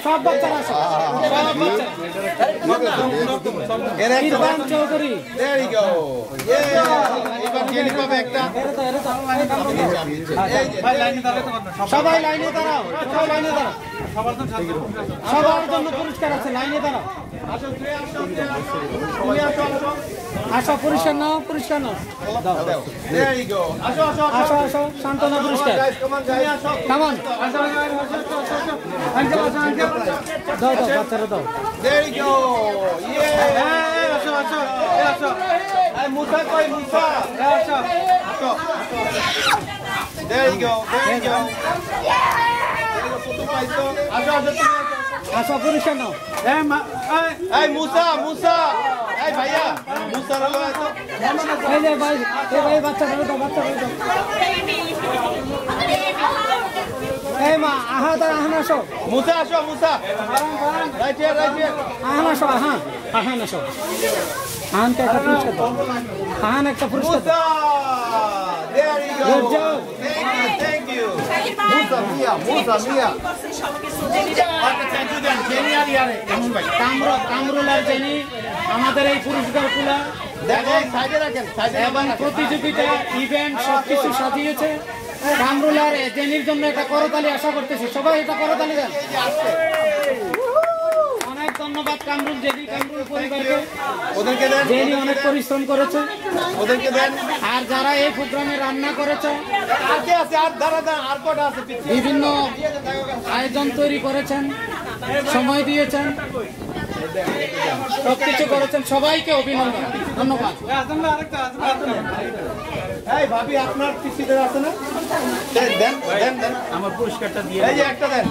সব বাচ্চারা আসো। Irfan Chowdhury. There you go. Yeah. এবার কে নিবে একটা? সবাই লাইনে দাঁড়াও, সবাই লাইনে দাঁড়াও। সবার জন্য পুরস্কার আছে, লাইনে দাঁড়াও। আসো পুরস্কার নাও, পুরস্কার নাও। There you go. আসো আসো আসো আসো, সান্ত্বনা পুরস্কার। কেমন? দাও দাও, বাচ্চারা দাও। There you go. Yeah. আসো আসো আসো। এই মুসা কই মুসা? আসো আসো। There you go. There you go. আসো আসো তুমি আসো পুরস্কার নাও। এই মুসা মুসা এই ভাইয়া মুসা রলো আছো এই যে ভাই, এই ভাই বাচ্চারা দাও, বাচ্চারা দাও। এই মা আহা দাঁড়া, আহান আসো। মুসা আসো মুসা রাইট হিয়ার আহান আসো, আহান আহান আসো। আহানকে একটা পুরস্কার দাও। আহান একটা পুরস্কার দাও। Musa there you go Good job. thank you Musa Miya কামরুলার জেনি আমাদের এই পুরস্কারগুলা দেখো সাইডে রাখেন এবং প্রতিযোগিতা ইভেন্ট সবকিছু সাজিয়েছে। কামরুলার জেনির জন্য একটা করতালি আশা করতেছি, সবাই এটা করতালি দেন। অনেক ধন্যবাদ কামরুল জেনি, কামরুল পরিবারকে। ওদেরকে দেন জেনি অনেক পরিশ্রম করেছে, ওদেরকে দেন আর যারা এই প্রোগ্রামে রান্না করেছে, আর কে আছে আর দাঁড়া আর কটা আছে বিভিন্ন আয়োজন তৈরি করেছেন, সময় দিয়েছেন, সবকিছু করেছেন, সবাইকে অভিনন্দন, ধন্যবাদ। এই ভাবি আপনার পিসিদের আছে না দেন দেন দেন আমার পুরস্কারটা দিয়ে এই যে একটা দেন